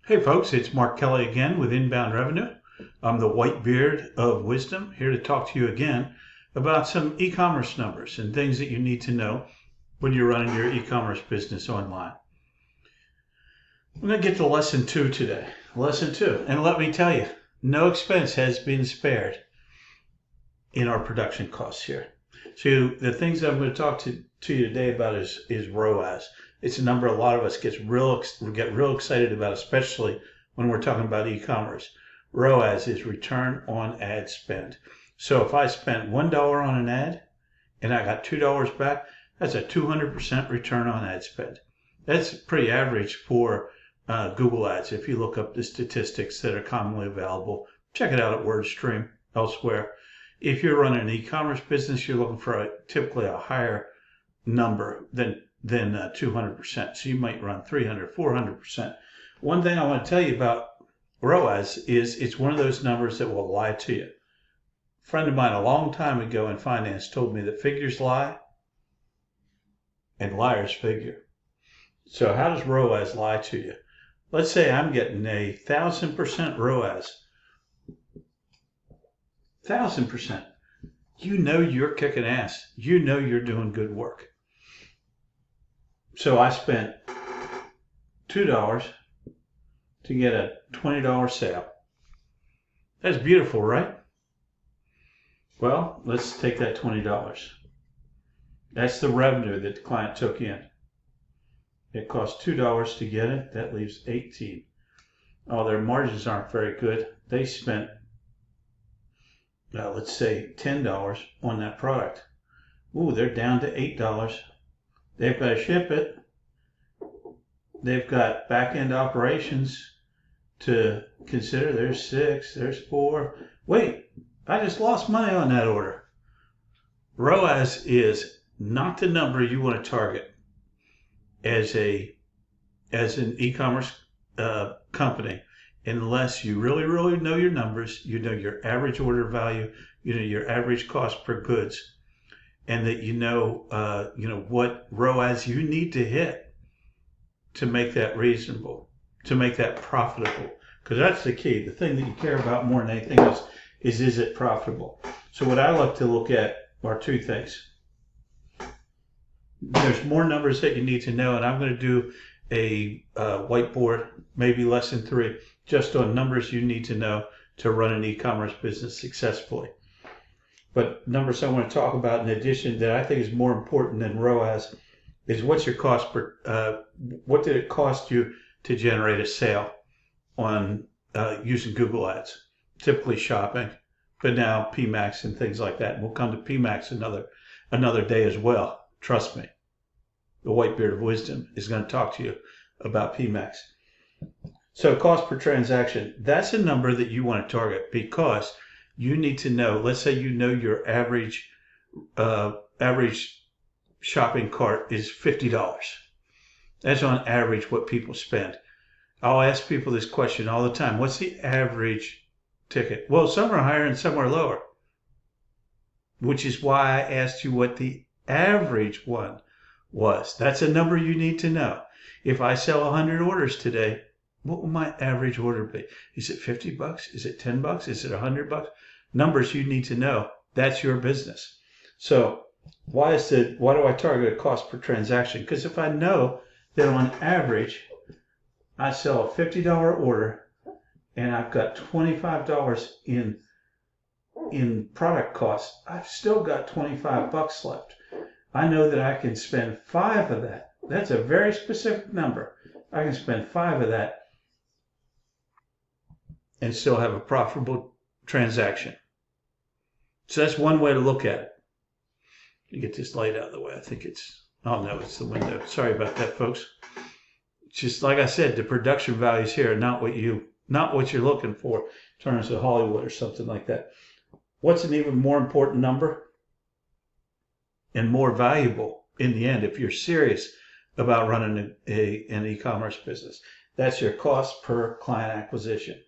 Hey folks, it's Mark Kelly again with Inbound Revenue. I'm the Whitebeard of Wisdom, here to talk to you again about some e-commerce numbers and things that you need to know when you're running your e-commerce business online. I'm going to get to lesson 2 today. Lesson 2. And let me tell you, no expense has been spared in our production costs here. So the things that I'm going to talk to you today about is ROAS. It's a number a lot of us get real excited about, especially when we're talking about e-commerce. ROAS is return on ad spend. So if I spent $1 on an ad and I got $2 back, that's a 200% return on ad spend. That's pretty average for Google Ads. If you look up the statistics that are commonly available, check it out at WordStream, elsewhere. If you're running an e-commerce business, you're looking for typically a higher number than 200%. So you might run 300, 400%. One thing I want to tell you about ROAS is it's one of those numbers that will lie to you. A friend of mine a long time ago in finance told me that figures lie and liars figure. So how does ROAS lie to you? Let's say I'm getting a 1,000% ROAS. 1,000%. You know you're kicking ass. You know you're doing good work. So I spent $2 to get a $20 sale. That's beautiful, right? Well, let's take that $20. That's the revenue that the client took in. It cost $2 to get it. That leaves $18. Oh, their margins aren't very good. They spent, let's say, $10 on that product. Ooh, they're down to $8. They've got to ship it. They've got back-end operations to consider. There's 6, there's 4. Wait, I just lost money on that order. ROAS is not the number you want to target as an e-commerce company unless you really, really know your numbers, you know your average order value, you know your average cost per goods, and that you know what ROAS you need to hit to make that reasonable, to make that profitable. Because that's the key. The thing that you care about more than anything else is it profitable? So what I like to look at are two things. There's more numbers that you need to know, and I'm going to do a whiteboard, maybe lesson 3, just on numbers you need to know to run an e-commerce business successfully. But numbers I want to talk about in addition that I think is more important than ROAS is what's your cost per, what did it cost you to generate a sale on using Google Ads? Typically shopping, but now PMAX and things like that. And we'll come to PMAX another day as well. Trust me. The Whitebeard of Wisdom is going to talk to you about PMAX. So cost per transaction, that's a number that you want to target because you need to know, let's say you know your average shopping cart is $50. That's on average what people spend. I'll ask people this question all the time. What's the average ticket? Well, some are higher and some are lower, which is why I asked you what the average one was. That's a number you need to know. If I sell 100 orders today, what will my average order be? Is it $50? Is it $10? Is it $100? Numbers you need to know. That's your business. So why do I target a cost per transaction? Because if I know that on average I sell a $50 order and I've got $25 in product costs, I've still got $25 left. I know that I can spend 5 of that. That's a very specific number. I can spend 5 of that and still have a profitable transaction. So that's one way to look at it. Let me get this light out of the way. I think it's the window. Sorry about that, folks. Just like I said, the production values here are not what you're looking for in terms of Hollywood or something like that. What's an even more important number and more valuable in the end if you're serious about running an e-commerce business? That's your cost per client acquisition.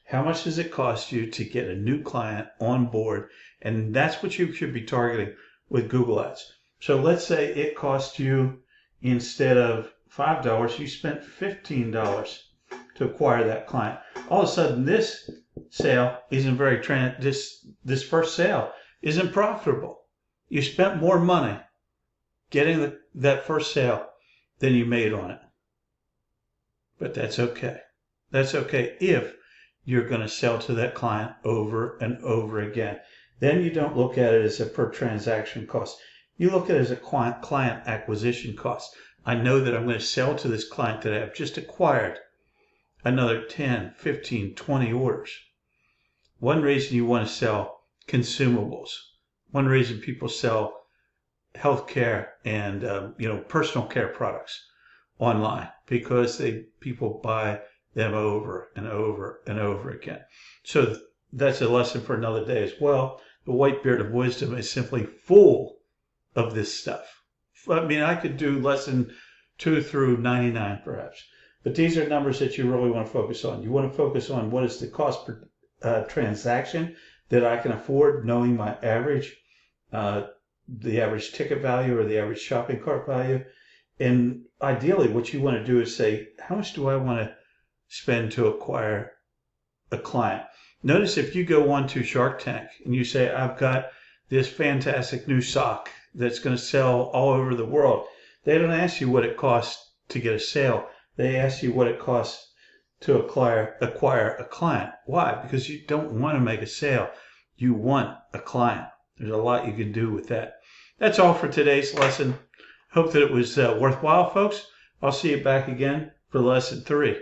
How much does it cost you to get a new client on board? And that's what you should be targeting with Google Ads. So let's say it cost you, instead of $5, you spent $15. to acquire that client. All of a sudden, this sale isn't this first sale isn't profitable. You spent more money getting that first sale than you made on it. But that's okay. That's okay if you're going to sell to that client over and over again. Then you don't look at it as a per transaction cost. You look at it as a client acquisition cost. I know that I'm going to sell to this client that I've just acquired another 10, 15, 20 orders. One reason you want to sell consumables. One reason people sell healthcare and personal care products online, because people buy them over and over and over again. So that's a lesson for another day as well. The Whitebeard of Wisdom is simply full of this stuff. I mean, I could do lesson 2 through 99 perhaps, but these are numbers that you really want to focus on. You want to focus on what is the cost per transaction that I can afford, knowing my average, the average ticket value or the average shopping cart value. And ideally, what you want to do is say, how much do I want to spend to acquire a client? Notice if you go on to Shark Tank and you say, I've got this fantastic new sock that's going to sell all over the world. They don't ask you what it costs to get a sale. They ask you what it costs to acquire a client. Why? Because you don't want to make a sale. You want a client. There's a lot you can do with that. That's all for today's lesson. Hope that it was worthwhile, folks. I'll see you back again for lesson 3.